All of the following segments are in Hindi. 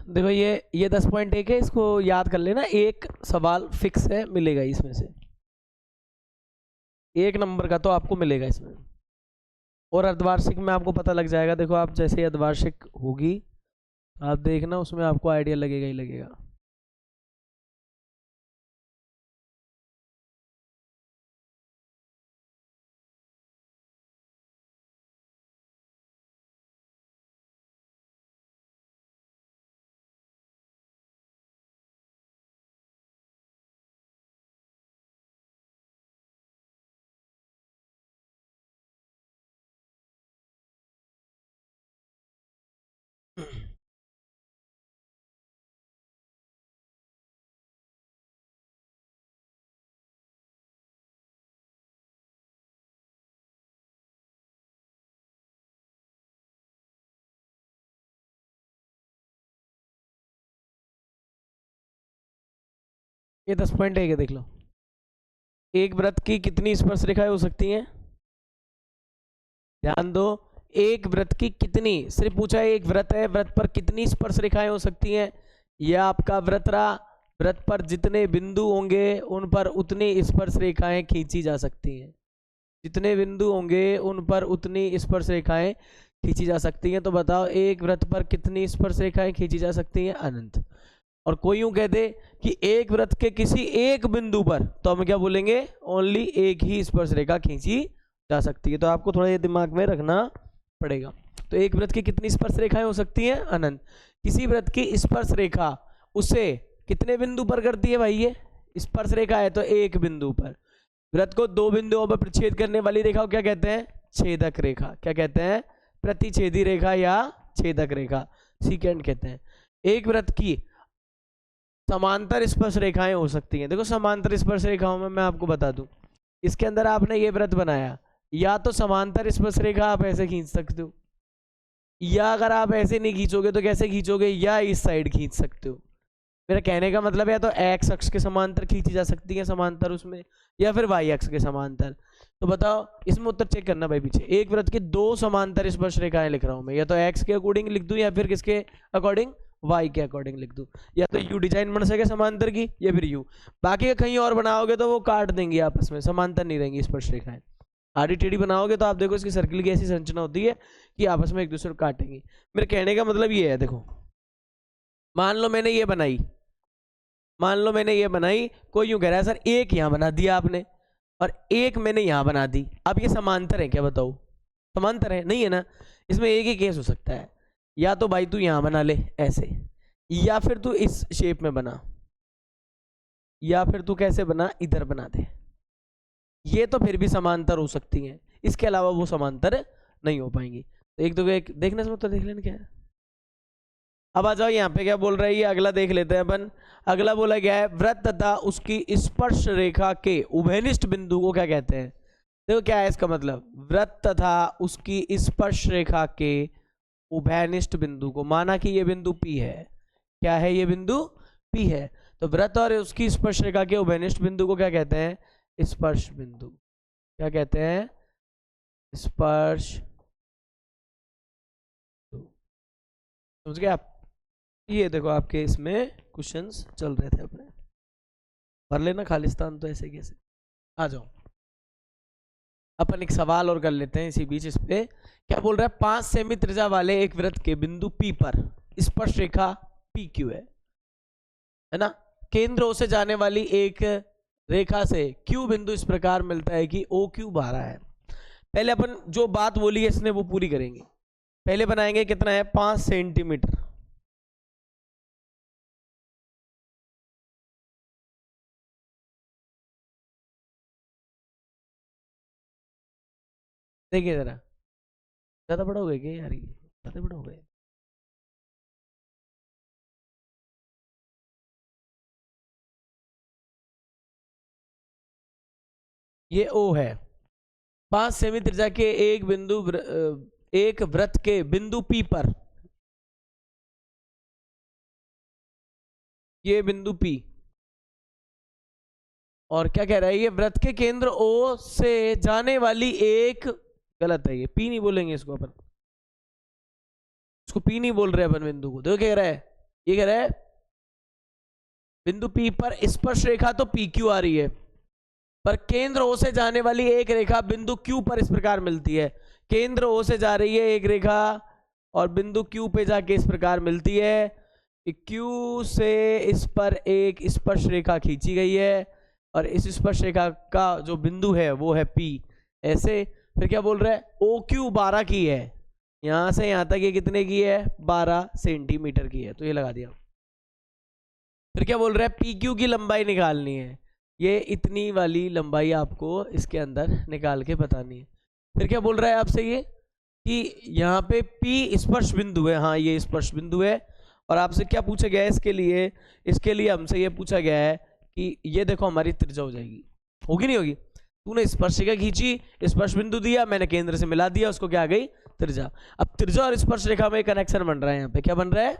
देखो ये 10.1 है, इसको याद कर लेना, एक सवाल फिक्स है, मिलेगा इसमें से 1 नंबर का तो आपको मिलेगा इसमें। और अर्धवार्षिक में आपको पता लग जाएगा, देखो आप जैसे अर्धवार्षिक होगी आप देखना, उसमें आपको आइडिया लगेगा ही लगेगा। ये 10.1 है, देख लो। एक वृत्त की कितनी स्पर्श रेखाएं हो सकती हैं? ध्यान दो, एक वृत्त की कितनी, सिर्फ पूछा है एक वृत्त है, वृत्त पर कितनी स्पर्श रेखाएं हो सकती हैं? यह आपका वृत्त रहा, वृत्त पर जितने बिंदु होंगे उन पर उतनी स्पर्श रेखाएं खींची जा सकती हैं। जितने बिंदु होंगे उन पर उतनी स्पर्श रेखाएं खींची जा सकती हैं। तो बताओ एक वृत्त पर कितनी स्पर्श रेखाएं खींची जा सकती हैं? अनंत। और कोई यूं कहते कि एक वृत्त के किसी एक बिंदु पर, तो हम क्या बोलेंगे? ओनली एक ही स्पर्श रेखा खींची जा सकती है। तो आपको थोड़ा ये दिमाग में रखना पड़ेगा। तो एक वृत्त की कितनी स्पर्श रेखाएं हो सकती हैं? अनंत। किसी वृत्त की स्पर्श रेखा उसे कितने बिंदु पर करती है भाई? ये स्पर्श रेखा है तो एक बिंदु पर। वृत्त को दो बिंदुओं पर प्रतिच्छेद करने वाली रेखा को क्या कहते हैं? छेदक रेखा। क्या कहते हैं? प्रतिच्छेदी रेखा या छेदक रेखा, सीकेंड कहते हैं। एक वृत्त की समांतर स्पर्श रेखाएं हो सकती हैं। देखो समांतर स्पर्श रेखाओं में मैं आपको बता दूं, इसके अंदर आपने ये वृत्त बनाया, या तो समांतर स्पर्श रेखा आप ऐसे खींच सकते हो, या अगर आप ऐसे नहीं खींचोगे तो कैसे खींचोगे? या इस साइड खींच सकते हो। मेरा कहने का मतलब है तो एक्स अक्ष के समांतर खींची जा सकती है समांतर उसमें, या फिर वाई अक्ष के समांतर। तो बताओ इसमें उत्तर चेक करना भाई पीछे। एक वृत्त की दो समांतर स्पर्श रेखाएं लिख रहा हूं मैं, या तो एक्स के अकॉर्डिंग लिख दूं या फिर किसके अकॉर्डिंग? वाई के अकॉर्डिंग लिख दूं। या तो यू डिजाइन बन सके समांतर की, या फिर यू। बाकी का कहीं और बनाओगे तो वो काट देंगे आपस में, समांतर नहीं रहेंगी स्पर्श रेखाएं। आड़ी टेढ़ी बनाओगे तो आप देखो इसकी सर्किल की ऐसी संरचना होती है कि आपस में एक दूसरे को काटेंगी। मेरे कहने का मतलब ये है, देखो मान लो मैंने ये बनाई, मान लो मैंने ये बनाई, कोई यूं कह रहा है सर एक यहां बना दिया आपने और एक मैंने यहां बना दी, अब ये समांतर है क्या? बताओ समांतर है? नहीं है ना। इसमें एक ही केस हो सकता है, या तो भाई तू यहां बना ले ऐसे, या फिर तू इस शेप में बना, या फिर तू कैसे बना? इधर बना दे। ये तो फिर भी समांतर हो सकती हैं, इसके अलावा वो समांतर नहीं हो पाएंगी। तो एक तो एक देखने से मतलब देख लेना क्या है। अब आ जाओ यहाँ पे क्या बोल रहा है, ये अगला देख लेते हैं अपन। अगला बोला गया है वृत्त तथा उसकी स्पर्श रेखा के उभयनिष्ठ बिंदु को क्या कहते हैं? देखो क्या है इसका मतलब, वृत्त तथा उसकी स्पर्श रेखा के उभयनिष्ठ बिंदु को, माना कि ये बिंदु P है। क्या है? ये बिंदु P है। तो वृत्त और उसकी स्पर्श रेखा के उभयनिष्ठ बिंदु को क्या कहते हैं? स्पर्श बिंदु। क्या कहते हैं? स्पर्श। समझ गए आप? ये देखो आपके इसमें क्वेश्चंस चल रहे थे अपने, भर लेना खालिस्तान। तो ऐसे कैसे? आ जाओ अपन एक सवाल और कर लेते हैं इसी बीच। इस पे क्या बोल रहा है, 5 सेमी त्रिज्या वाले एक वृत्त के बिंदु P पर स्पर्श रेखा PQ है ना। केंद्र O से जाने वाली एक रेखा से Q बिंदु इस प्रकार मिलता है कि OQ बाहर है। पहले अपन जो बात बोली है इसने वो पूरी करेंगे। पहले बनाएंगे कितना है? 5 सेंटीमीटर। देखिए जरा, ज्यादा बड़ा हो गया क्या यार? ये ज्यादा बड़ा हो गया। ये O है। 5 सेमी त्रिज्या के एक बिंदु एक वृत्त के बिंदु P पर, ये बिंदु P, और क्या कह रहा है, ये वृत्त के केंद्र O से जाने वाली एक, गलत है ये, P नहीं बोलेंगे इसको अपन, इसको P नहीं बोल रहे अपन बिंदु को। देखो क्या कह रहा है, ये कह रहा है बिंदु P पर स्पर्श रेखा तो PQ आ रही है, पर केंद्र O से जाने वाली एक रेखा बिंदु Q पर इस प्रकार मिलती है। केंद्र O से जा रही है एक रेखा और बिंदु Q पे जाके इस प्रकार मिलती है कि Q से इस पर एक स्पर्श रेखा खींची गई है और इस स्पर्श रेखा का जो बिंदु है वो है P। ऐसे फिर क्या बोल रहा है, OQ 12 की है, यहां से यहां तक ये कितने की है, 12 सेंटीमीटर की है, तो ये लगा दिया। फिर क्या बोल रहा है, PQ की लंबाई निकालनी है, ये इतनी वाली लंबाई आपको इसके अंदर निकाल के बतानी है। फिर क्या बोल रहा है आपसे ये कि यहाँ पे P स्पर्श बिंदु है, हाँ ये स्पर्श बिंदु है, और आपसे क्या पूछा गया है इसके लिए हमसे ये पूछा गया है कि ये देखो हमारी त्रिज्या हो जाएगी, होगी नहीं होगी, तूने स्पर्शिका खींची, स्पर्श बिंदु दिया, मैंने केंद्र से मिला दिया, उसको क्या आ गई, त्रिज्या। अब त्रिज्या और स्पर्श रेखा में कनेक्शन बन रहा है, यहाँ पे क्या बन रहा है,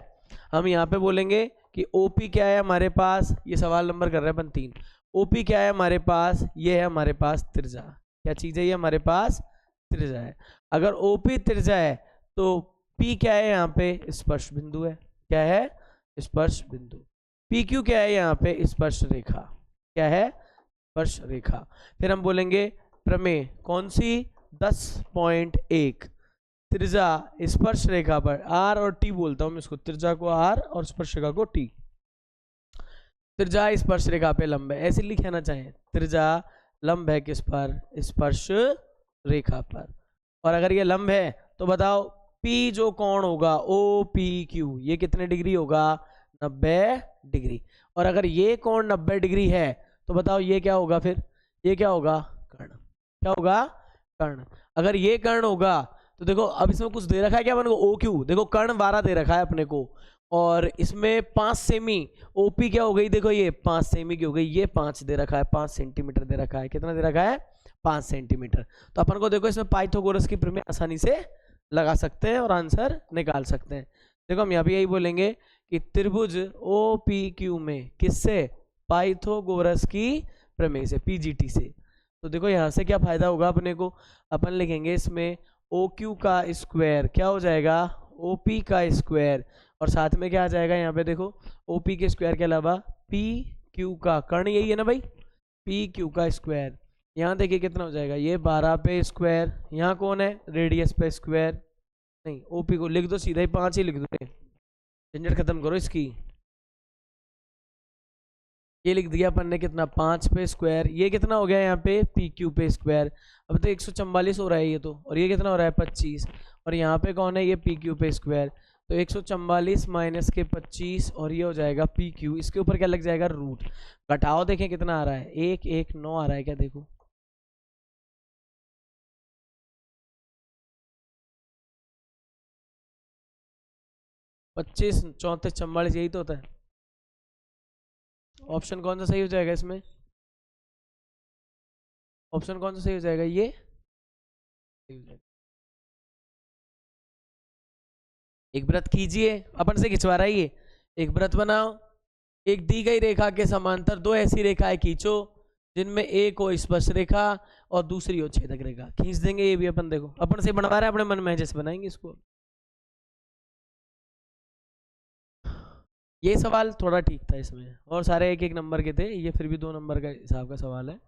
हम यहाँ पे बोलेंगे कि OP क्या है हमारे पास, ये सवाल नंबर कर रहे हैं अपन 3। OP क्या है हमारे पास, ये है हमारे पास त्रिज्या, क्या चीज है ये हमारे पास, त्रिज्या है। अगर OP त्रिज्या है तो P क्या है यहाँ पे, स्पर्श बिंदु है, क्या है, स्पर्श बिंदु। PQ क्या है यहाँ पे, स्पर्श रेखा, क्या है, स्पर्श रेखा। फिर हम बोलेंगे प्रमेय कौन सी, 10.1, त्रिज्या स्पर्श रेखा पर, R और T बोलता हूं मैं इसको, त्रिज्या को R और स्पर्श रेखा को T। त्रिज्या स्पर्श रेखा पे लंब है, ऐसे लिखना चाहें, त्रिज्या लंब है किस पर, स्पर्श रेखा पर। और अगर ये लंब है तो बताओ P जो कोण होगा OPQ, ये कितने डिग्री होगा, 90 डिग्री। और अगर ये कोण 90 डिग्री है तो बताओ ये क्या होगा, फिर ये क्या होगा, कर्ण, क्या होगा, कर्ण। अगर ये कर्ण होगा तो देखो अब इसमें कुछ दे रखा है क्या अपने को, OQ, देखो कर्ण 12 दे रखा है अपने को, और इसमें 5 सेमी, OP क्या हो गई, देखो ये 5 सेमी की हो गई, ये 5 दे रखा है, 5 सेंटीमीटर दे रखा है, कितना दे रखा है, 5 सेंटीमीटर। तो अपन को देखो इसमें पाइथागोरस की प्रमेय आसानी से लगा सकते हैं और आंसर निकाल सकते हैं। देखो हम यहाँ पे यही बोलेंगे कि त्रिभुज OPQ में किससे, पाइथागोरस की प्रमेय से, PGT से। तो देखो यहाँ से क्या फायदा होगा अपने को, अपन लिखेंगे इसमें OQ का स्क्वायर क्या हो जाएगा, OP का स्क्वायर, और साथ में क्या आ जाएगा यहाँ पे देखो, OP के स्क्वायर के अलावा PQ का, कर्ण यही है ना भाई, PQ का स्क्वायर। यहाँ देखिए कितना हो जाएगा, ये 12 पे स्क्वायर, यहाँ कौन है, रेडियस पे स्क्वायर, नहीं OP को लिख दो सीधा ही, 5 ही लिख दो, झंझट खत्म करो इसकी। ये लिख दिया अपन ने कितना, 5 पे स्क्वायर, ये कितना हो गया यहाँ पे, PQ पे स्क्वायर। अब तो 144 हो रहा है ये तो, और ये कितना हो रहा है 25, और यहाँ पे कौन है, ये PQ पे स्क्वायर, तो 144 माइनस के 25, और ये हो जाएगा PQ, इसके ऊपर क्या लग जाएगा, रूट। घटाओ देखें कितना आ रहा है, 119 आ रहा है क्या, देखो 25 34 44, यही तो होता है। ऑप्शन कौन सा सही हो जाएगा इसमें, ऑप्शन कौन सा सही हो जाएगा, ये सही हो जाएगा। एक व्रत कीजिए, अपन से खिंचवा रहा है ये, एक व्रत बनाओ, एक दी गई रेखा के समांतर दो ऐसी रेखाएं खींचो जिनमें एक हो स्पर्श रेखा और दूसरी हो छेदक रेखा, खींच देंगे ये भी अपन, देखो अपन से बनवा रहे हैं अपने मन में जैसे बनाएंगे इसको। ये सवाल थोड़ा ठीक था इसमें, और सारे एक एक नंबर के थे, ये फिर भी 2 नंबर का हिसाब का सवाल है।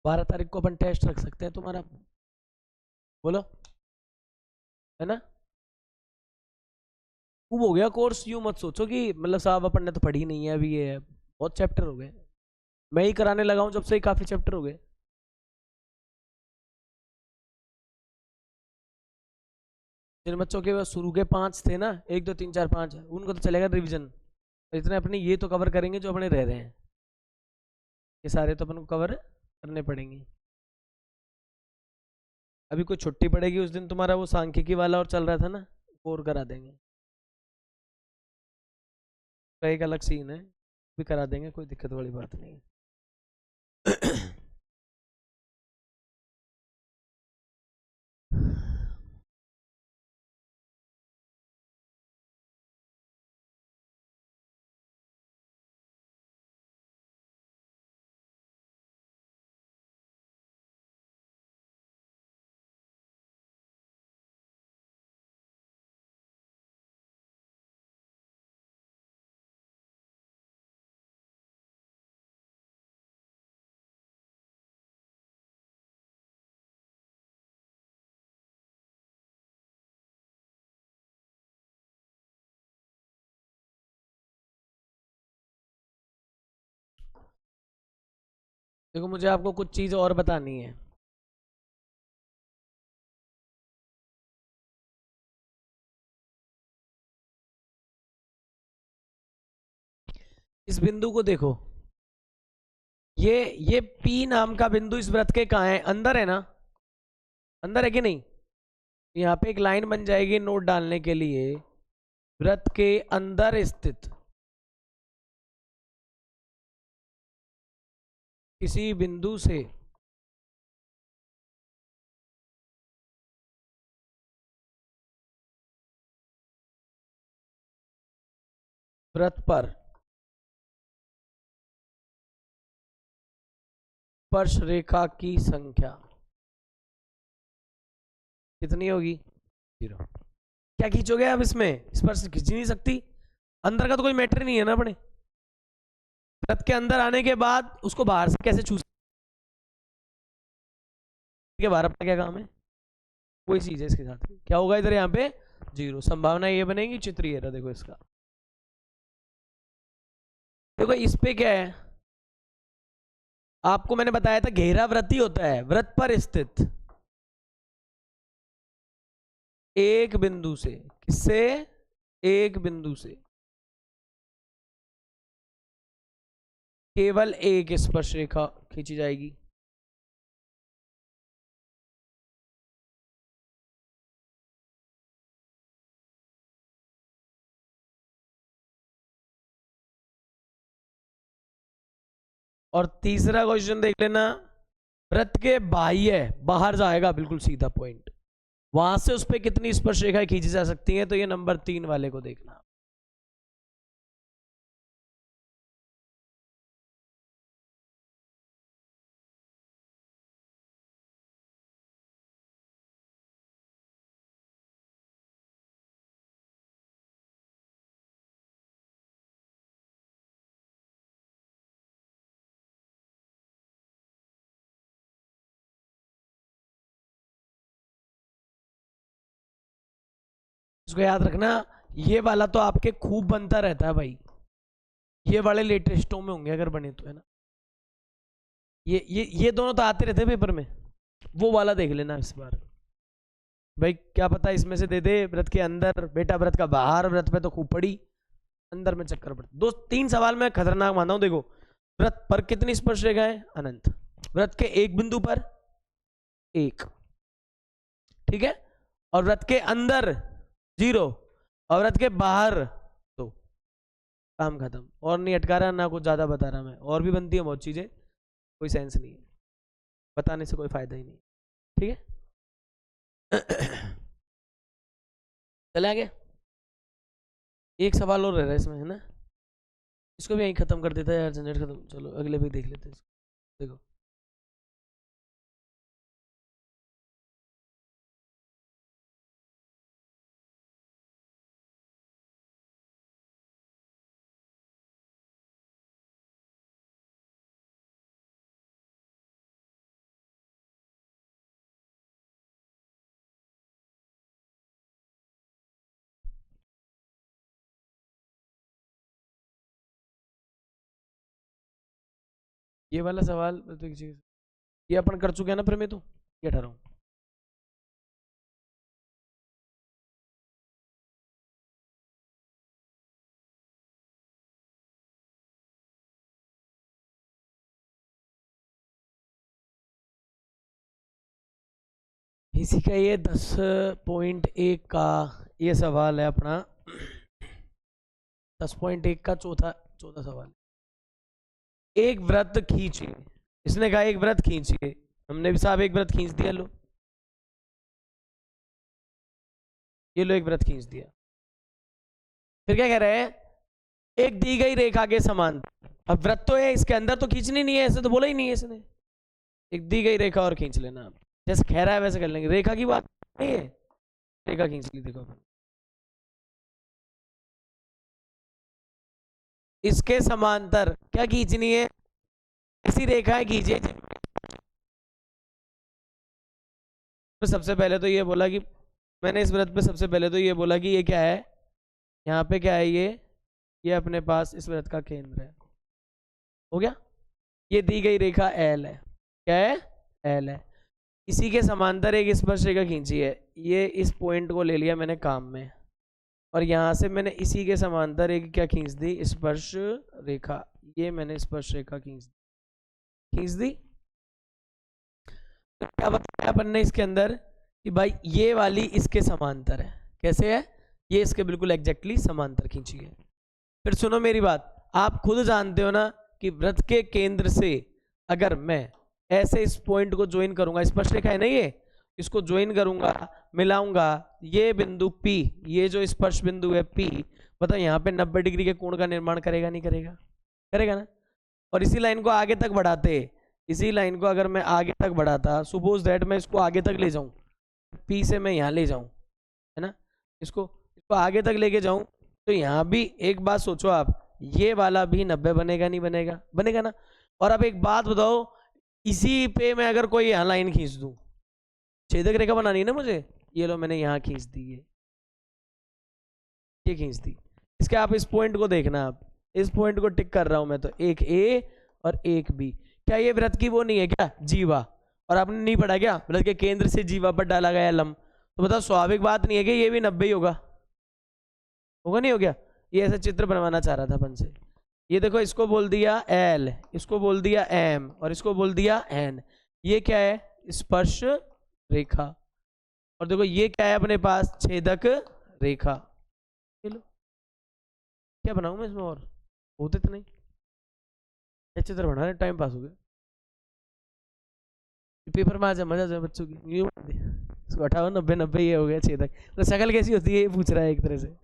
बारह तारीख को अपन टेस्ट रख सकते हैं तुम्हारा। बोलो, है ना? खूब हो गया कोर्स, यूं मत सोचो कि मतलब साहब अपन ने तो पढ़ी नहीं है अभी, ये है बहुत चैप्टर हो गए। मैं ही कराने लगा हूँ जब से ही काफी चैप्टर हो गए। जिन बच्चों के बस शुरू के 5 थे ना, 1 2 3 4 5, उनको तो चलेगा रिवीजन। इतने अपने ये तो कवर करेंगे जो अपने रह रहे हैं, ये सारे तो अपन को कवर करने पड़ेंगे। अभी कोई छुट्टी पड़ेगी उस दिन तुम्हारा वो सांख्यिकी वाला और चल रहा था ना, वो और करा देंगे। का एक अलग सीन है, भी करा देंगे, कोई दिक्कत वाली बात नहीं है। देखो मुझे आपको कुछ चीज़ और बतानी है। इस बिंदु को देखो, ये P नाम का बिंदु इस वृत्त के कहाँ है? अंदर है ना? अंदर है कि नहीं? यहाँ पे एक लाइन बन जाएगी नोट डालने के लिए, वृत्त के अंदर स्थित किसी बिंदु से वृत्त पर स्पर्श रेखा की संख्या कितनी होगी? 0। क्या खींचोगे आप इसमें? स्पर्श खींच ही नहीं सकती, अंदर का तो कोई मैटर नहीं है ना अपने। वृत्त के अंदर आने के बाद उसको बाहर से कैसे छू के बाहर अपना क्या काम है? कोई चीज है इसके साथ, क्या होगा इधर यहाँ पे? 0। संभावना ये बनेगी, चित्र ये रहा देखो इसका। देखो इस पे क्या है, आपको मैंने बताया था घेरा वृत्त ही होता है, वृत्त पर स्थित एक बिंदु से, किससे? एक बिंदु से केवल एक स्पर्श रेखा खींची जाएगी। और तीसरा क्वेश्चन देख लेना, वृत्त के बाह्य बाहर जाएगा बिल्कुल सीधा पॉइंट, वहां से उस पर कितनी स्पर्श रेखाएं खींची जा सकती हैं? तो ये नंबर 3 वाले को देखना। इसको याद रखना, ये वाला तो आपके खूब बनता रहता है भाई, ये वाले लेटेस्टों में होंगे अगर बने तो, है ना? ये दोनों तो आते रहते हैं पेपर में, वो वाला देख लेना इस बार। भाई क्या पता इसमें से दे दे व्रत के अंदर, बेटा व्रत का बाहर, व्रत पे तो खूब पड़ी, अंदर में चक्कर पड़ता। दो 3 सवाल मैं खतरनाक मानता हूं, देखो। व्रत पर कितनी स्पर्श रेखाएं? अनंत। व्रत के एक बिंदु पर एक, ठीक है? और व्रत के अंदर 0, और व्रत के बाहर 2। काम खत्म, और नहीं अटका रहा ना कुछ ज्यादा बता रहा मैं, और भी बनती है बहुत चीजें, कोई सेंस नहीं है, बताने से कोई फायदा ही नहीं, ठीक है? चले आगे, एक सवाल और रह रहा है इसमें, है ना? इसको भी यहीं खत्म कर देता है यार, झंझट खत्म। चलो अगले भी देख लेते हैं इसको। देखो ये वाला सवाल ये अपन कर चुके हैं ना फिर में, तो ये ठहरा हूँ। इसी का ये 10.1 का ये सवाल है अपना, 10.1 का चौथा चौथा सवाल। एक व्रत खींचिए, इसने कहा एक व्रत खींचिए, हमने भी साहब एक व्रत खींच दिया, लो ये लो एक व्रत खींच दिया। फिर क्या कह रहे हैं, एक दी गई रेखा के समान। अब व्रत तो है, इसके अंदर तो खींचनी नहीं है, ऐसे तो बोला ही नहीं है इसने। एक दी गई रेखा और खींच लेना आप, जैसे कह रहा है वैसे कर लेंगे। रेखा की बात नहीं है, रेखा खींच ली, देखो इसके समांतर क्या खींचनी है, ऐसी रेखाएं खींचिए। तो सबसे पहले तो ये बोला कि मैंने इस व्रत पे सबसे पहले तो ये बोला कि ये क्या है, यहाँ पे क्या है, ये अपने पास इस व्रत का केंद्र है, हो गया। ये दी गई रेखा एल है, क्या है, एल है। इसी के समांतर एक स्पर्श रेखा खींची है, ये इस पॉइंट को ले लिया मैंने काम में, और यहाँ से मैंने इसी के समांतर एक क्या खींच दी, स्पर्श रेखा। ये मैंने स्पर्श रेखा खींच दी। तो क्या बताया अपन ने इसके अंदर कि भाई ये वाली इसके समांतर है, कैसे है, ये इसके बिल्कुल एग्जैक्टली समांतर खींची है। फिर सुनो मेरी बात, आप खुद जानते हो ना कि वृत्त के केंद्र से अगर मैं ऐसे इस पॉइंट को ज्वाइन करूंगा, स्पर्श रेखा है ना ये, इसको ज्वाइन करूंगा, मिलाऊंगा, ये बिंदु P, ये जो स्पर्श बिंदु है P, बताओ यहाँ पे 90 डिग्री के कोण का निर्माण करेगा नहीं करेगा, करेगा ना। और इसी लाइन को आगे तक बढ़ाते, इसी लाइन को अगर मैं आगे तक बढ़ाता, सपोज दैट मैं इसको आगे तक ले जाऊं, P से मैं यहाँ ले जाऊं, है ना, इसको आगे तक लेके जाऊं, तो यहाँ भी एक बात सोचो आप, ये वाला भी 90 बनेगा नहीं बनेगा, बनेगा ना। और अब एक बात बताओ, इसी पे मैं अगर कोई यहाँ लाइन खींच दूं, छेदक रेखा बनानी है ना मुझे, ये लो मैंने यहाँ खींच दी, ये खींच दी। इसके आप इस पॉइंट को देखना, आप इस पॉइंट को टिक कर रहा हूं मैं, तो एक ए और एक बी। क्या ये व्रत की वो नहीं है क्या, जीवा, और आपने नहीं पढ़ा क्या, व्रत के केंद्र से जीवा पर डाला गया लंब, तो बताओ स्वाभाविक बात नहीं है कि ये भी 90 ही होगा, होगा नहीं हो गया। ये ऐसा चित्र बनवाना चाह रहा था अपन से। ये देखो, इसको बोल दिया एल, इसको बोल दिया एम, और इसको बोल दिया एन। ये क्या है, स्पर्श रेखा, और देखो ये क्या है अपने पास, छेदक रेखा। चलो क्या बनाऊं मैं इसमें, और होते तो नहीं, अच्छे तरह बना रहे, टाइम पास हो गया। पेपर में आ जाए, मजा जाए बच्चों की, इसको 58 90 90 ये हो गया छेदक। तो शक्ल कैसी होती है ये पूछ रहा है एक तरह से।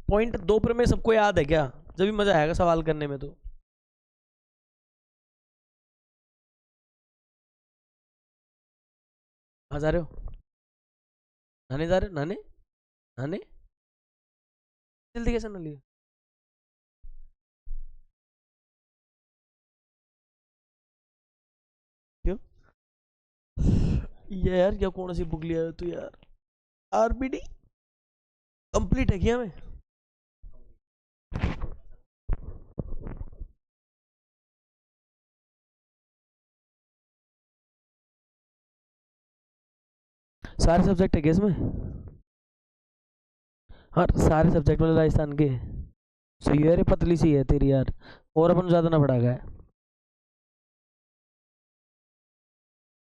पॉइंट 2 पर में सबको याद है क्या, जब भी मजा आएगा सवाल करने में। तो कहाँ जा रहे हो, नहाने जा रहे हो, नहाने नहाने, जल्दी कैसे ना लिए, क्यों ये यार, क्या कौन सी बुक लिया है तू यार, आरबीडी कंप्लीट है क्या मैं, सारे सब्जेक्ट है क्या इसमें, हाँ सारे सब्जेक्ट वाले राजस्थान के। सही है रे, पतली सी है तेरी यार, और अपन ज्यादा ना पढ़ा गया।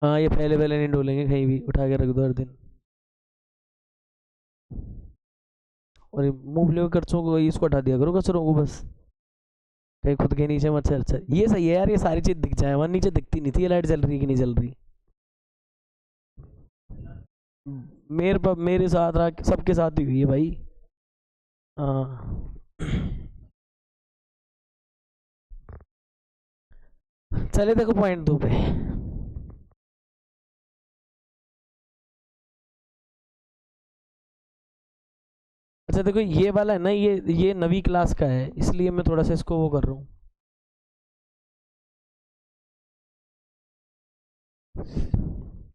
हाँ ये पहले पहले नहीं डोलेंगे कहीं भी, उठा के रख दो हर दिन। और ये मूंगफली के कचरों को, इसको हटा दिया करो कचरों को बस, कहीं खुद के नीचे मच्छर अच्छा। ये सही है यार, ये सारी चीज दिख जाए, वहां नीचे दिखती नहीं थी ये लाइट जल रही कि नहीं जल रही। मेरे साथ रहा, सबके साथ ही हुई है भाई। हाँ चले देखो पॉइंट 2 पे, अच्छा देखो ये वाला है ना, ये नवी क्लास का है, इसलिए मैं थोड़ा सा इसको वो कर रहा हूँ।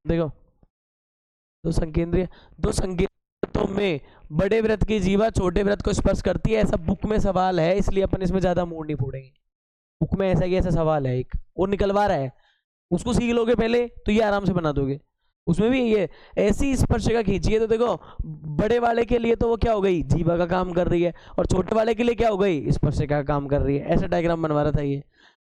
देखो दो संकेंद्रीय वृत्तों में बड़े वृत्त की जीवा छोटे वृत्त को स्पर्श करती है, ऐसा बुक में सवाल है, इसलिए अपन इसमें ज्यादा मूड नहीं फोड़ेंगे। बुक में ऐसा कि ऐसा सवाल है एक और निकलवा रहा है, उसको सीख लोगे पहले तो ये आराम से बना दोगे। उसमें भी ये ऐसी स्पर्शिका खींची है तो देखो बड़े वाले के लिए तो वो क्या हो गई, जीवा का काम कर रही है, और छोटे वाले के लिए क्या हो गई, स्पर्शिका का काम कर रही है। ऐसा डायग्राम बनवा रहा था ये,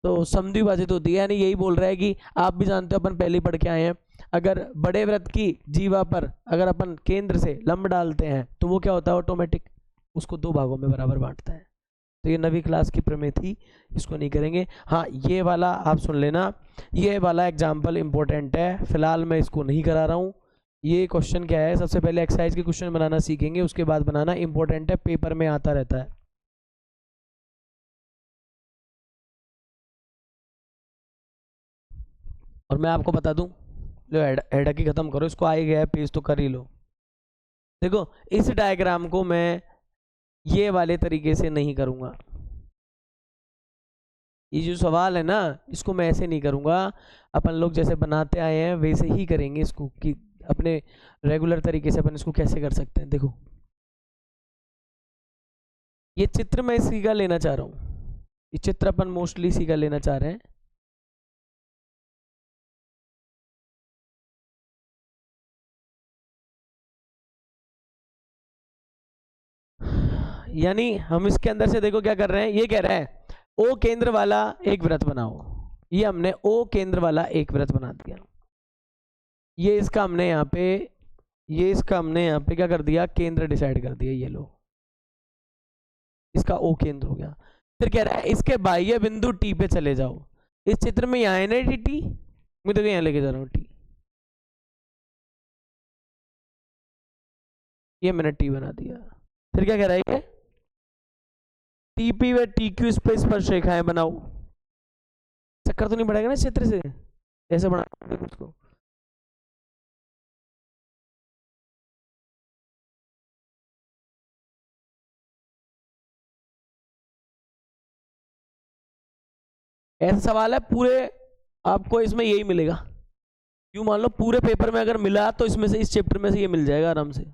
तो समद्विभाजित होती है, यानी यही बोल रहा है कि आप भी जानते हो, अपन पहले ही पढ़ के आए हैं, अगर बड़े वृत्त की जीवा पर अगर अपन केंद्र से लंब डालते हैं तो वो क्या होता है, ऑटोमेटिक उसको दो भागों में बराबर बांटता है। तो ये नवी क्लास की प्रमेय थी, इसको नहीं करेंगे। हाँ ये वाला आप सुन लेना, ये वाला एग्जाम्पल इंपॉर्टेंट है, फिलहाल मैं इसको नहीं करा रहा हूँ। ये क्वेश्चन क्या है, सबसे पहले एक्सरसाइज के क्वेश्चन बनाना सीखेंगे, उसके बाद बनाना इंपॉर्टेंट है, पेपर में आता रहता है। और मैं आपको बता दूं, लो हेडक ही खत्म करो, इसको आ ही गया पेज तो कर ही लो। देखो इस डायग्राम को मैं ये वाले तरीके से नहीं करूंगा, ये जो सवाल है ना इसको मैं ऐसे नहीं करूंगा, अपन लोग जैसे बनाते आए हैं वैसे ही करेंगे इसको, कि अपने रेगुलर तरीके से अपन इसको कैसे कर सकते हैं। देखो ये चित्र मैं इसी का लेना चाह रहा हूँ, ये चित्र अपन मोस्टली इसी का लेना चाह रहे हैं। यानी हम इसके अंदर से देखो क्या कर रहे हैं, ये कह रहा है ओ केंद्र वाला एक वृत्त बनाओ, ये हमने ओ केंद्र वाला एक वृत्त बना दिया, ये इसका हमने यहाँ पे, ये इसका हमने यहाँ पे क्या कर दिया, केंद्र डिसाइड कर दिया, ये लो इसका ओ केंद्र हो गया। फिर कह रहा है इसके बाह्य बिंदु टी पे चले जाओ, इस चित्र में यहाँ है ना टी, मैं देखो यहाँ लेके जा रहा हूँ टी, ये मैंने टी बना दिया। फिर क्या कह रहा है, ये टीपी व टी क्यू स्पेस स्पर्श रेखाएं बनाओ, चक्कर तो नहीं पड़ेगा ना इस चित्र से, ऐसे बना उसको। ऐसा सवाल है पूरे आपको इसमें यही मिलेगा, क्यों मान लो पूरे पेपर में अगर मिला तो इसमें से, इस चैप्टर में से ये मिल जाएगा आराम से।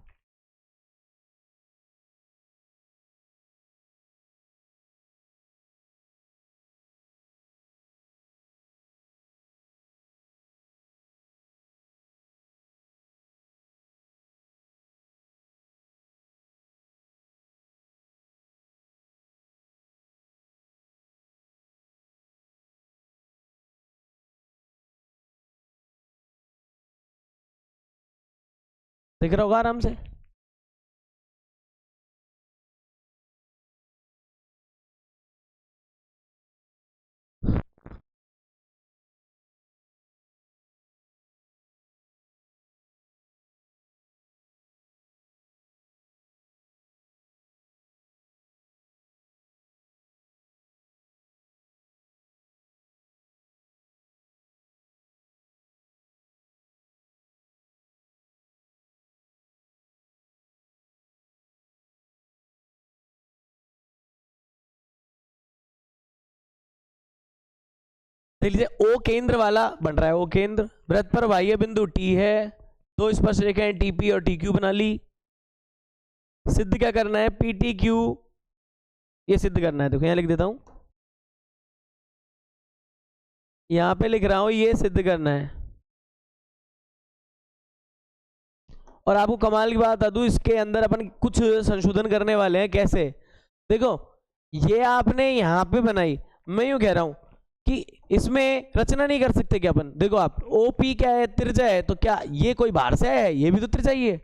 दिख रहा होगा आराम से। देख लीजिए ओ केंद्र वाला बन रहा है, ओ केंद्र वृत्त पर बाह्य बिंदु टी है, दो स्पर्श रेखाएं टीपी और टी क्यू बना ली। सिद्ध क्या करना है, पी टी क्यू, ये सिद्ध करना है। देखो यहाँ लिख देता हूं, यहाँ पे लिख रहा हूं ये सिद्ध करना है। और आपको कमाल की बात बता दूं, इसके अंदर अपन कुछ संशोधन करने वाले हैं। कैसे, देखो ये आपने यहाँ पे बनाई, मैं यूं कह रहा हूं कि इसमें रचना नहीं कर सकते क्या अपन, देखो आप ओपी क्या है, त्रिज्या है, तो क्या ये कोई बाहर से है, ये भी तो त्रिज्या ही है।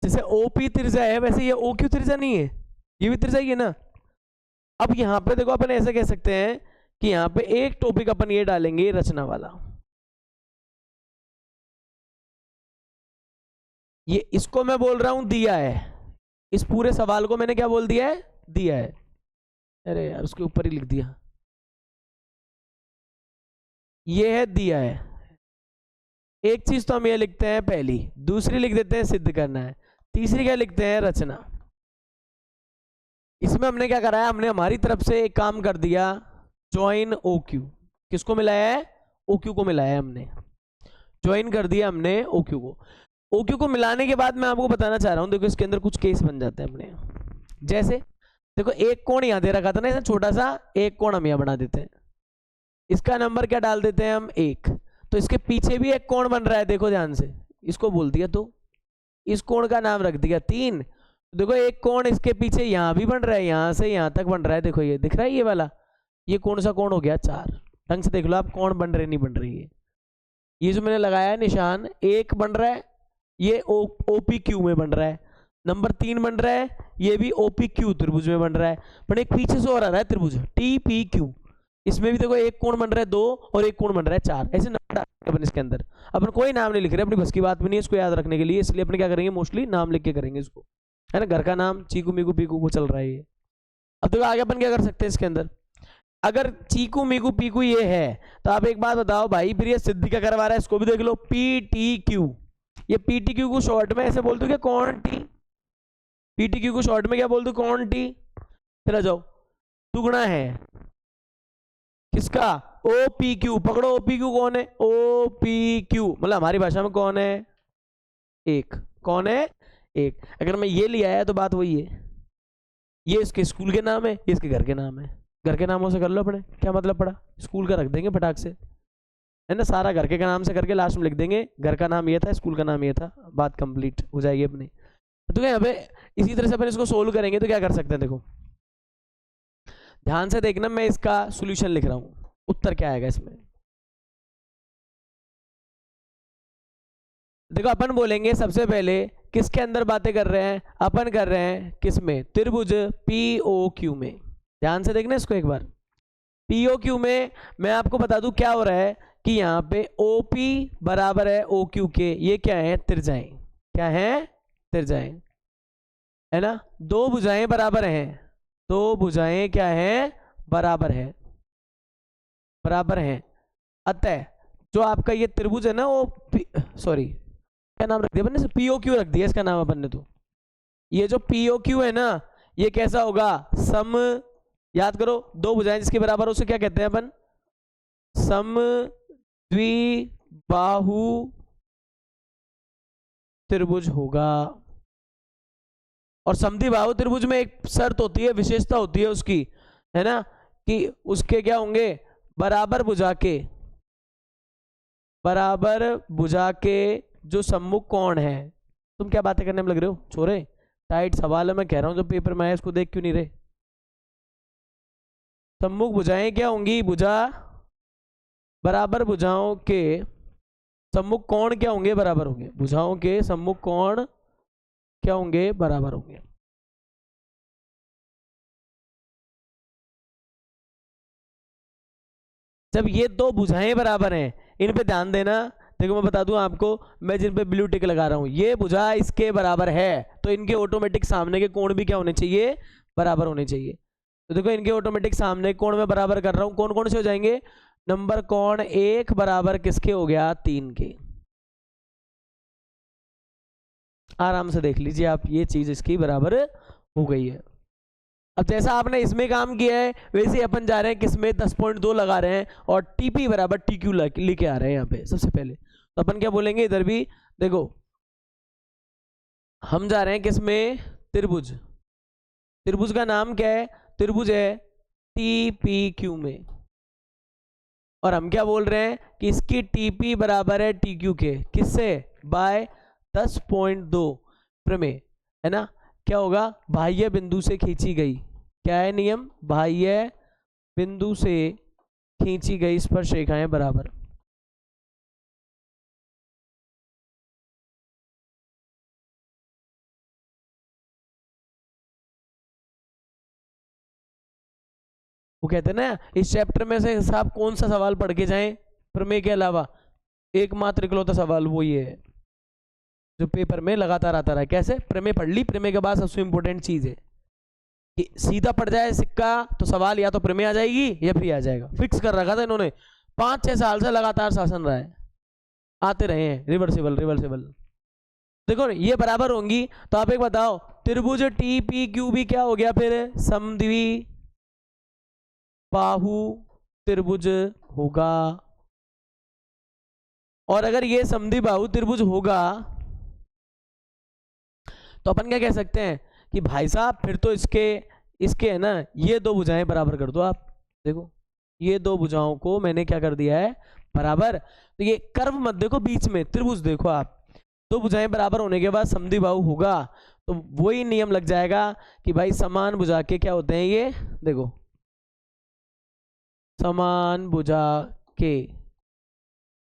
जैसे ओपी त्रिज्या है वैसे ये ओ क्यू त्रिज्या नहीं है, ये भी त्रिज्या ही है ना। अब यहाँ पे देखो अपन ऐसा कह सकते हैं कि यहाँ पे एक टॉपिक अपन ये डालेंगे रचना वाला, ये इसको मैं बोल रहा हूं दिया है, इस पूरे सवाल को मैंने क्या बोल दिया है, दिया है। अरे यार उसके ऊपर ही लिख दिया, ये है दिया है। एक चीज तो हम ये लिखते हैं पहली, दूसरी लिख देते हैं सिद्ध करना है, तीसरी क्या लिखते हैं, रचना। इसमें हमने क्या करा है, हमने हमारी तरफ से एक काम कर दिया, ज्वाइन ओ क्यू, किसको मिलाया है, ओ क्यू को मिलाया है हमने, ज्वाइन कर दिया हमने ओ क्यू को। ओ क्यू को मिलाने के बाद मैं आपको बताना चाह रहा हूं, देखो इसके अंदर कुछ केस बन जाते हैं अपने। जैसे देखो एक कोण यहां दे रखा था ना, छोटा सा एक कोण हम यहां बना देते हैं, इसका नंबर क्या डाल देते हैं हम 1। तो इसके पीछे भी एक कोण बन रहा है, देखो ध्यान से, इसको बोल दिया तो इस कोण का नाम रख दिया 3। देखो एक कोण इसके पीछे यहां भी बन रहा है, यहां से यहां तक बन रहा है, देखो ये दिख रहा है ये वाला, ये कौन सा कोण हो गया 4। ढंग से देख लो आप कोण बन रहे नहीं बन रही है। ये जो मैंने लगाया है निशान, एक बन रहा है ये OPQ में बन रहा है, नंबर 3 बन रहा है ये भी OPQ त्रिभुज में बन रहा है, पर एक पीछे से और आ रहा है त्रिभुज TPQ, इसमें भी देखो एक कोण बन रहा है 2 और एक कोण बन रहा है 4। ऐसे नंबर अपन इसके अंदर, अपन कोई नाम नहीं लिख रहे, अपनी बस की बात भी नहीं है इसको याद रखने के लिए, इसलिए अपन क्या करेंगे मोस्टली नाम लिख के करेंगे इसको, है ना। घर का नाम चीकू मीकू पीकू वो चल रहा है ये। अब देखो आगे अपन क्या कर सकते हैं इसके अंदर, अगर चीकू मीकू पीकू ये है तो आप एक बात बताओ भाई, फिर ये सिद्धि क्या करवा रहा है, इसको भी देख लो PTQ। ये PTQ को शॉर्ट में ऐसे बोल दो क्या, कौन टी, PTQ को शॉर्ट में क्या बोल दो, कौन टी। फिर आ जाओ, दुगुना है किसका, OPQ, पकड़ो OPQ कौन है, OPQ मतलब हमारी भाषा में कौन है, एक, कौन है एक। अगर मैं ये ले आया तो बात वही है, ये इसके स्कूल के नाम है, ये इसके घर के नाम है, घर के नामों से कर लो अपने, क्या मतलब पड़ा, स्कूल का रख देंगे फटाक से, है ना, सारा घर के नाम से करके लास्ट में लिख देंगे घर का नाम ये था, स्कूल का नाम ये था, बात कंप्लीट हो जाएगी अपनी। तो यहाँ पे इसी तरह से अपन इसको सोल्व करेंगे तो क्या कर सकते हैं, देखो ध्यान से देखना, मैं इसका सॉल्यूशन लिख रहा हूं, उत्तर क्या आएगा इसमें। देखो अपन बोलेंगे सबसे पहले किसके अंदर बातें कर रहे हैं, अपन कर रहे हैं किसमें, त्रिभुज POQ में। ध्यान से देखना इसको एक बार, POQ में मैं आपको बता दूं क्या हो रहा है कि यहाँ पे OP बराबर है OQ के, ये क्या है त्रिज्याएं, क्या है त्रिज्याएं, है ना, दो भुजाएं बराबर हैं, दो भुजाएं क्या है बराबर है, बराबर हैं। अतः जो आपका ये त्रिभुज है ना वो सॉरी क्या नाम रख दिया अपन ने, POQ रख दिया इसका नाम अपन ने। तो ये जो POQ है ना ये कैसा होगा, सम, याद करो दो भुजाएं जिसके बराबर उसे क्या कहते हैं अपन, सम द्विबाहु त्रिभुज होगा। और समद्विबाहु त्रिभुज में एक शर्त होती है, विशेषता होती है उसकी, है ना, कि उसके क्या होंगे, बराबर भुजा के जो सम्मुख कोण है। तुम क्या बातें करने में लग रहे हो छोरे, टाइट सवाल है, मैं कह रहा हूं जो पेपर में आया इसको देख क्यों नहीं रहे। सम्मुख भुजाएं क्या होंगी, भुजा बराबर भुजाओं के सम्मुख कोण क्या होंगे, बराबर होंगे, भुजाओं के सम्मुख कोण क्या होंगे, बराबर होंगे। जब ये दो भुजाएं बराबर हैं, इन पे ध्यान देना, देखो मैं बता दूं आपको, मैं जिन पे ब्लू टिक लगा रहा हूं ये भुजा इसके बराबर है, तो इनके ऑटोमेटिक सामने के कोण भी क्या होने चाहिए, बराबर होने चाहिए। तो देखो इनके ऑटोमेटिक सामने कोण में बराबर कर रहा हूं, कौन कौन से हो जाएंगे, नंबर कोण 1 बराबर किसके हो गया, 3 के। आराम से देख लीजिए आप, ये चीज इसकी बराबर हो गई है। अब जैसा आपने इसमें काम किया है वैसे अपन जा रहे हैं किसमें, 10.2 लगा रहे हैं और TP बराबर TQ लेके आ रहे हैं यहाँ पे सबसे पहले। तो अपन क्या बोलेंगे इधर भी, देखो हम जा रहे हैं किसमें, त्रिभुज, त्रिभुज का नाम क्या है, त्रिभुज है TPQ में, और हम क्या बोल रहे हैं कि इसकी TP बराबर है TQ के, किससे, बाय 10.2 प्रमेय, है ना। क्या होगा, बाह्य बिंदु से खींची गई, क्या है नियम, बाह्य बिंदु से खींची गई स्पर्श रेखाएं बराबर। वो कहते हैं ना इस चैप्टर में से साहब कौन सा सवाल पढ़ के जाएं प्रमेय के अलावा, एकमात्र इकलौता सवाल वो ये है जो पेपर में लगातार आता रहा। कैसे, प्रमेय पढ़ ली, प्रमेय के बाद सबसे इंपॉर्टेंट चीज है कि सीधा पड़ जाए सिक्का तो सवाल या तो प्रमेय आ जाएगी या फिर आ जाएगा, फिक्स कर रखा था इन्होंने, 5-6 साल से लगातार शासन रहा है, आते रहे हैं रिवर्सिबल रिवर्सिबल। देखो ये बराबर होंगी, तो आप एक बताओ त्रिभुज TPQ भी क्या हो गया फिर, समद्विबाहु त्रिभुज होगा। और अगर ये समद्विबाहु त्रिभुज होगा तो अपन क्या कह सकते हैं कि भाई साहब फिर तो इसके है ना ये दो भुजाएं बराबर कर दो आप। देखो ये दो भुजाओं को मैंने क्या कर दिया है, बराबर। तो ये कर्व मत देखो, बीच में त्रिभुज देखो आप। दो भुजाएं बराबर होने के बाद समद्विबाहु होगा, तो वही नियम लग जाएगा कि भाई समान भुजा के क्या होते हैं, ये देखो समान भुजा के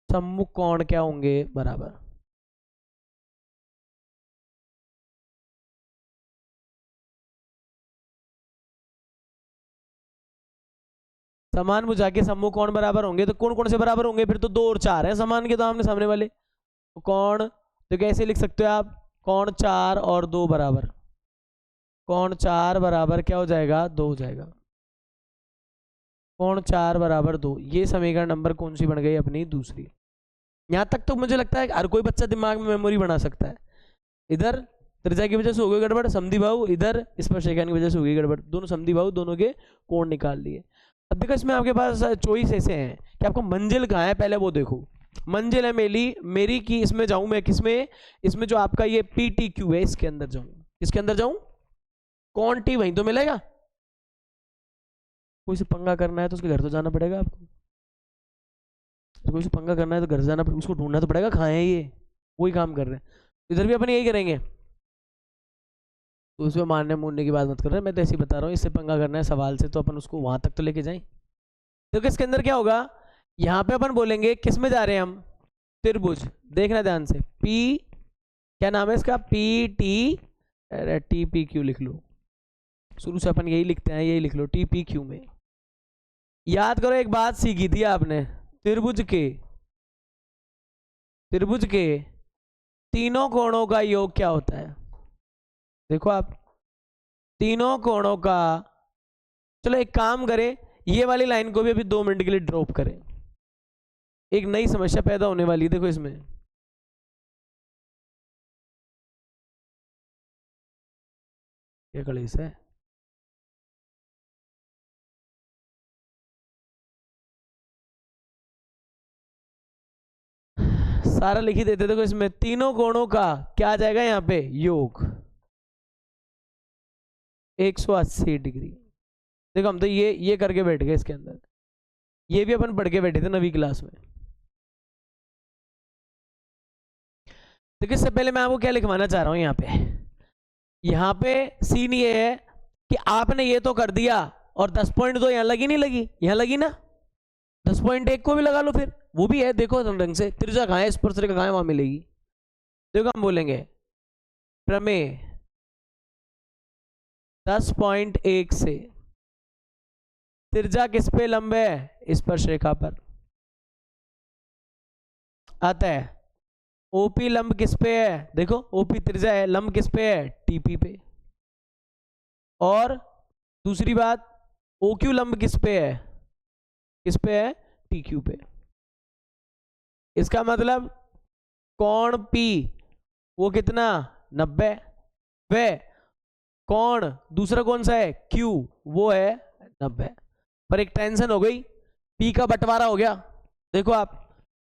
सम्मुख कोण क्या होंगे, बराबर। समान भुजा के सम्मुख कोण बराबर होंगे, तो कौन कौन से बराबर होंगे, फिर तो 2 और 4 है समान के, तो आमने सामने वाले तो कोण, तो कैसे लिख सकते हो आप, कोण 4 और 2 बराबर, कोण 4 बराबर क्या हो जाएगा, 2 हो जाएगा। कोण 4 बराबर 2, ये समीकरण नंबर कौन सी बन गई अपनी, दूसरी। यहां तक तो मुझे लगता है हर कोई बच्चा दिमाग में मेमोरी बना सकता है। इधर त्रिज्या की वजह से हो गई गड़बड़ समद्विबाहु, इधर स्पर्शरेखा की वजह से हो गई गड़बड़, दोनों समद्विबाहु, दोनों के कोण निकाल लिए। अब देखो इसमें आपके पास चॉइस ऐसे हैं कि आपको मंजिल कहाँ है, पहले वो देखो। मंजिल है मेरी की, इसमें जाऊं मैं किसमें, इसमें जो आपका ये PTQ है इसके अंदर जाऊं, इसके अंदर जाऊं, कौन टी वहीं तो मिलेगा। कोई से पंगा करना है तो उसके घर तो जाना पड़ेगा आपको, कोई से पंगा करना है तो घर जाना पड़ेगा, उसको ढूंढना तो पड़ेगा कहाँ है ये, वही काम कर रहे हैं। इधर भी अपन यही करेंगे, तो उसमें मारने मूरने की बात मत कर रहे, मैं तो ऐसे ही बता रहा हूँ, इससे पंगा करना है सवाल से तो अपन उसको वहां तक तो लेके जाएं। तो इसके अंदर क्या होगा, यहाँ पे अपन बोलेंगे किस में जा रहे हैं हम, त्रिभुज। देखना ध्यान से, P क्या नाम है इसका, TPQ लिख लो, शुरू से अपन यही लिखते हैं, यही लिख लो TPQ में। याद करो एक बात सीखी थी आपने, त्रिभुज के तीनों कोणों का योग क्या होता है। देखो आप तीनों कोणों का, चलो एक काम करें, ये वाली लाइन को भी अभी 2 मिनट के लिए ड्रॉप करें, एक नई समस्या पैदा होने वाली है। देखो इसमें क्या कलेश है, सारा लिख ही देते। देखो इसमें तीनों कोणों का क्या आ जाएगा यहाँ पे, योग 180 डिग्री। देखो हम तो ये करके बैठ गए इसके अंदर, ये भी अपन पढ़ के बैठे थे 9वीं क्लास में। देखिए इससे पहले मैं आपको क्या लिखवाना चाह रहा हूं, यहाँ पे सीन ये है कि आपने ये तो कर दिया, और 10.2 यहाँ लगी नहीं लगी, यहाँ लगी ना, 10.1 को भी लगा लो फिर, वो भी है। देखो ढंग से त्रिज्या कहाँ है, स्पर्शरेखा कहाँ है, वहां मिलेगी। देखो हम बोलेंगे प्रमेय 10.1 से त्रिज्या किस पे लंब है, स्पर्शरेखा पर। अतः ओपी लंब किस पे है, देखो ओपी त्रिज्या है, लंब किस पे है, टीपी पे। और दूसरी बात, ओक्यू लंब किस पे है, टीक्यू पे। इसका मतलब कोण P वो कितना 90, वे कोण दूसरा कौन सा है Q वो है 90। पर एक टेंशन हो गई, P का बंटवारा हो गया। देखो आप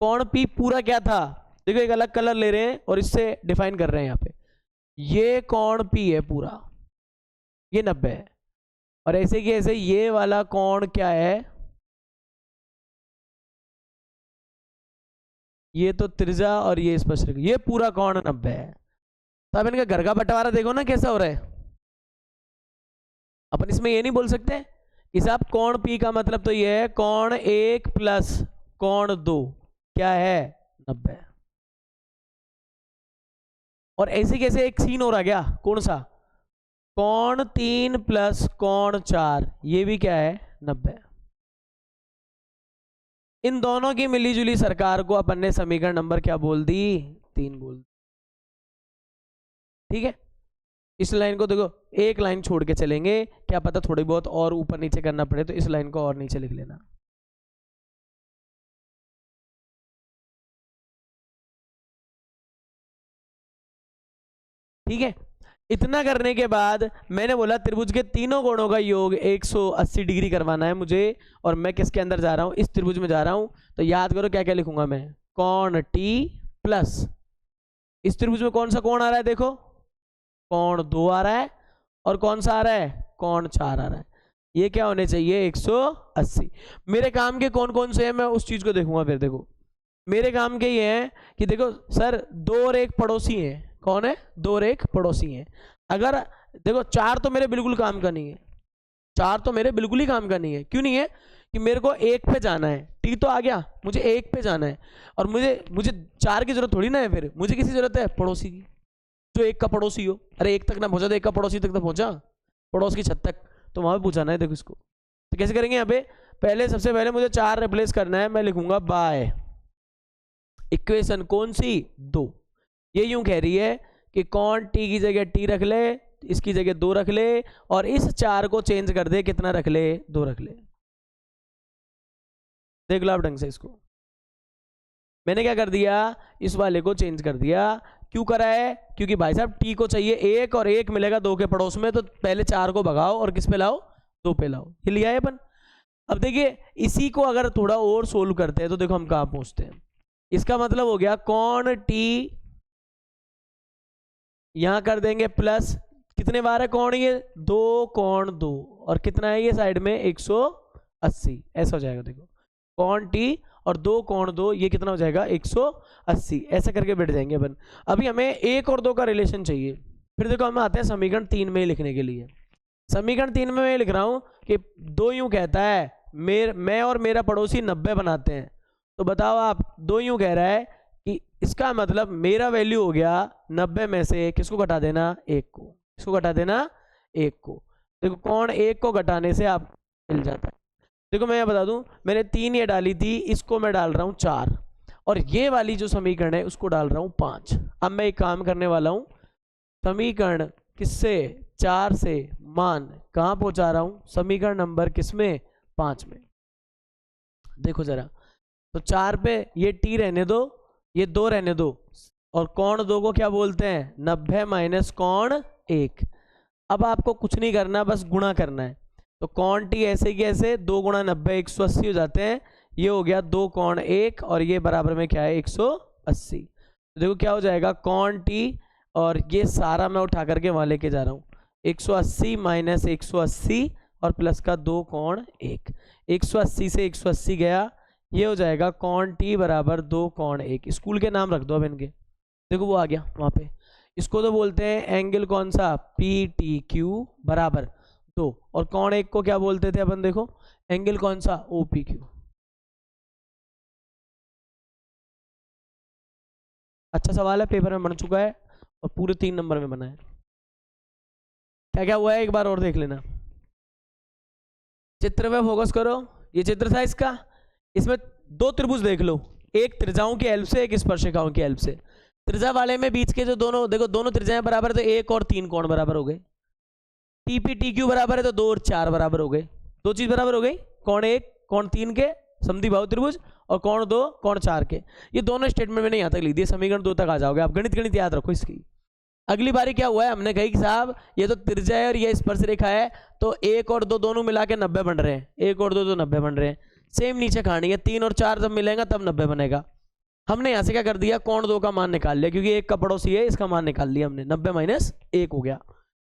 कोण P पूरा क्या था, देखो एक अलग कलर ले रहे हैं और इससे डिफाइन कर रहे हैं यहाँ पे, ये कोण P है पूरा, ये 90 है। और ऐसे कि ऐसे ये वाला कोण क्या है, ये तो त्रिज्या और ये स्पर्शरेखा, ये पूरा कोण 90 है। तो अब इनका घर का बंटवारा देखो ना कैसा हो रहा है। अपन इसमें ये नहीं बोल सकते कि साहब कोण P का मतलब तो ये है कोण 1 प्लस कोण 2 क्या है 90। और ऐसे कैसे एक सीन हो रहा क्या, कौन सा, कोण 3 प्लस कोण 4 ये भी क्या है 90। इन दोनों की मिलीजुली सरकार को अपन ने समीकरण नंबर क्या बोल दी, 3 बोल दी। ठीक है, इस लाइन को देखो एक लाइन छोड़ के चलेंगे, क्या पता थोड़ी बहुत और ऊपर नीचे करना पड़े, तो इस लाइन को और नीचे लिख लेना। ठीक है, इतना करने के बाद मैंने बोला त्रिभुज के तीनों कोणों का योग 180 डिग्री करवाना है मुझे, और मैं किसके अंदर जा रहा हूं, इस त्रिभुज में जा रहा हूं। तो याद करो क्या क्या लिखूंगा मैं, कोण T प्लस इस त्रिभुज में कौन सा कोण आ रहा है, देखो कोण 2 आ रहा है और कौन सा आ रहा है, कोण 4 आ रहा है। ये क्या होने चाहिए, 180। मेरे काम के कौन कौन से हैं मैं उस चीज को देखूंगा। फिर देखो मेरे काम के ये हैं कि देखो सर 2 और 1 पड़ोसी हैं, कौन है, 2 और 1 पड़ोसी हैं। अगर देखो 4 तो मेरे बिल्कुल काम का नहीं है, 4 तो मेरे बिल्कुल ही काम का नहीं है। क्यों नहीं है, कि मेरे को 1 पे जाना है, टी तो आ गया, मुझे 1 पे जाना है और मुझे मुझे 4 की जरूरत थोड़ी ना है। फिर मुझे किसी जरूरत है, पड़ोसी की, जो 1 का पड़ोसी हो। अरे 1 तक ना पहुंचा तो 1 का पड़ोसी तक तो पहुंचा, पड़ोस की छत तक, तो वहां पे पहुंचाना है। देखो इसको तो कैसे करेंगे, यहाँ पे पहले सबसे पहले मुझे 4 रिप्लेस करना है। मैं लिखूंगा बाय इक्वेशन कौन सी, 2। ये यूं कह रही है कि कौन टी की जगह टी रख ले, इसकी जगह 2 रख ले और इस 4 को चेंज कर दे, कितना रख ले, 2 रख ले। देख लो आप ढंग से इसको, मैंने क्या कर दिया, इस वाले को चेंज कर दिया। क्यों करा है, क्योंकि भाई साहब टी को चाहिए 1 और 1 मिलेगा 2 के पड़ोस में, तो पहले 4 को भगाओ और किस पे लाओ, 2 पे लाओ। ये लिया है अपन। अब देखिए इसी को अगर थोड़ा और सोल्व करते हैं तो देखो हम कहां पहुंचते हैं। इसका मतलब हो गया कौन टी, यहां कर देंगे प्लस, कितने बार है कौन, ये 2 कौन 2 और कितना है ये साइड में 180, ऐसा हो जाएगा। देखो कौन टी और 2 कौन 2, ये कितना हो जाएगा 180, ऐसा करके बैठ जाएंगे अपन। अभी हमें 1 और 2 का रिलेशन चाहिए। फिर देखो हम आते हैं समीकरण 3 में लिखने के लिए। समीकरण 3 में मैं लिख रहा हूं कि 2 यूं कहता है मैं और मेरा पड़ोसी 90 बनाते हैं। तो बताओ आप, 2 यूं कह रहा है कि इसका मतलब मेरा वैल्यू हो गया 90 में से किसको घटा देना, 1 को। किसको घटा देना, 1 को। देखो कौन 1 को घटाने से आप मिल जाता है। देखो मैं ये बता दूं, मैंने 3 ये डाली थी, इसको मैं डाल रहा हूं 4 और ये वाली जो समीकरण है उसको डाल रहा हूं 5। अब मैं एक काम करने वाला हूं, समीकरण किससे, 4 से मान कहां पहुंचा रहा हूं, समीकरण नंबर किसमें, 5 में। देखो जरा, तो 4 पे ये टी रहने दो, ये 2 रहने दो और कौन 2 को क्या बोलते हैं, 90 माइनस कौन 1। अब आपको कुछ नहीं करना, बस गुणा करना है। तो कौन टी ऐसे की ऐसे, 2 गुणा 90 180 हो जाते हैं। ये हो गया 2 कौन 1 और ये बराबर में क्या है 180। तो देखो क्या हो जाएगा, कौन टी और ये सारा मैं उठा करके वहां लेके जा रहा हूँ, 180 माइनस 180 और प्लस का 2 कौन 1, 180 से 180 गया, ये हो जाएगा कौन टी बराबर 2 कौन 1। स्कूल के नाम रख दो अब इनके। देखो वो आ गया वहां पे। इसको तो बोलते हैं एंगल कौन सा, पी टी क्यू बराबर 2 और कौन 1 को क्या बोलते थे अपन, देखो एंगल कौन सा, ओ पी क्यू। अच्छा सवाल है, पेपर में बन चुका है और पूरे 3 नंबर में बना है। क्या क्या हुआ है एक बार और देख लेना। चित्र में फोकस करो, ये चित्र था इसका, इसमें 2 त्रिभुज देख लो, एक त्रिज्याओं की हेल्प से, एक स्पर्शिकाओं की हेल्प से। त्रिज्या वाले में बीच के जो दोनों, देखो दोनों त्रिज्याएं बराबर है तो 1 और 3 कोण बराबर हो गए। टीपी टी क्यू बराबर है तो 2 और 4 बराबर हो गए, 2 चीज बराबर हो गई, कौन 1 कौन 3 के समद्विबाहु त्रिभुज और कौन 2 कौन 4 के। ये दोनों स्टेटमेंट मैंने यहाँ तक लिख दिए, समीकरण 2 तक आ जाओगे आप। गणित गणित याद रखो इसकी। अगली बारी क्या हुआ है, हमने कही कि साहब ये तो त्रिज्या है और ये स्पर्श रेखा है, तो 1 और 2 दोनों मिला के 90 बन रहे हैं, 1 और 2 तो 90 बन रहे हैं। सेम नीचे कहानी है, 3 और 4 जब मिलेगा तब 90 बनेगा। हमने यहाँ से क्या कर दिया, कौन 2 का मान निकाल लिया, क्योंकि 1 का पड़ोसी है, इसका मान निकाल लिया हमने, 90 माइनस 1 हो गया।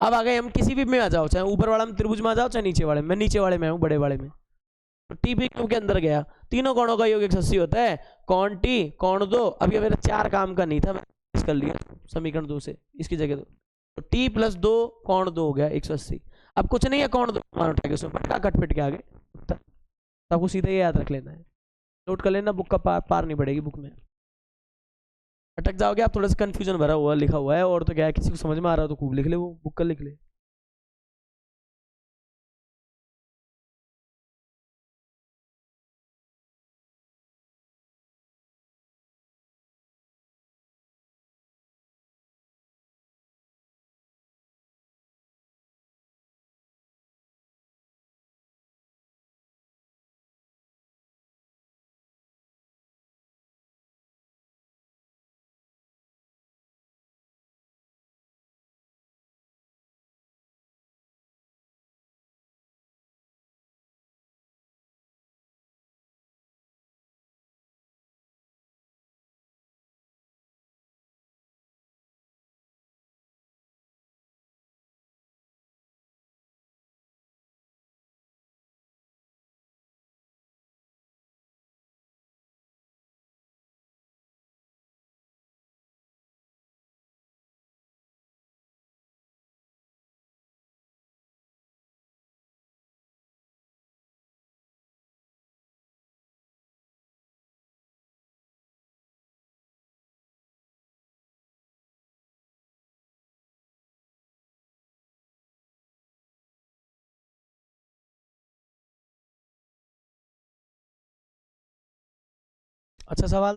अब आ गए हम किसी भी में आ जाओ, चाहे ऊपर वाला में त्रिभुज में आ जाओ चाहे नीचे वाले में। मैं नीचे वाले में हूँ, बड़े वाले में। तो टी पी क्यू के अंदर गया, तीनों कोणों का योग 180 होता है, कौन टी कौन 2। अब ये मेरा 4 काम का नहीं था, मैंने कर लिया समीकरण 2 से, इसकी जगह 2, तो टी प्लस 2 कौन 2 हो गया 180। अब कुछ नहीं है, कौन 2 मान उठा के उसमें पटका कट पिट के आगे, तो आपको सीधा ये याद रख लेना है, नोट कर लेना, बुक का पार नहीं पड़ेगी बुक में। अटक जाओगे आप, थोड़ा सा कंफ्यूजन भरा हुआ लिखा हुआ है, और तो क्या है, किसी को समझ में आ रहा हो तो खूब लिख ले, वो बुक का लिख ले। अच्छा सवाल।